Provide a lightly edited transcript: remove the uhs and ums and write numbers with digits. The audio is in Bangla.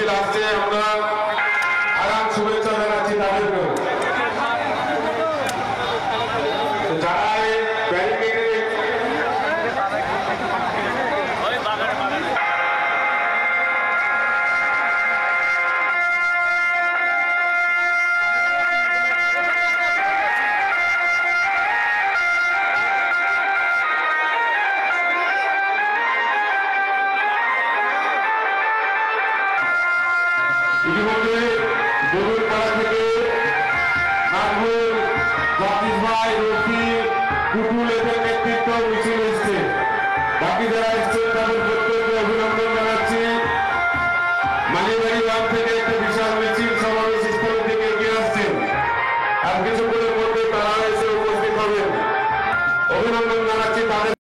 লাস্টে আমরা আগাম শুভেচ্ছা জানাচ্ছি তাদেরকেও। যারা ব্যারিকেডে ইতিমধ্যে বগুড়পাড়া থেকে নাজমুল, জাকির ভাই, রফি, পুতুল এদের নেতৃত্ব মিছিল এসছে। বাকি যারা এসছে তাদের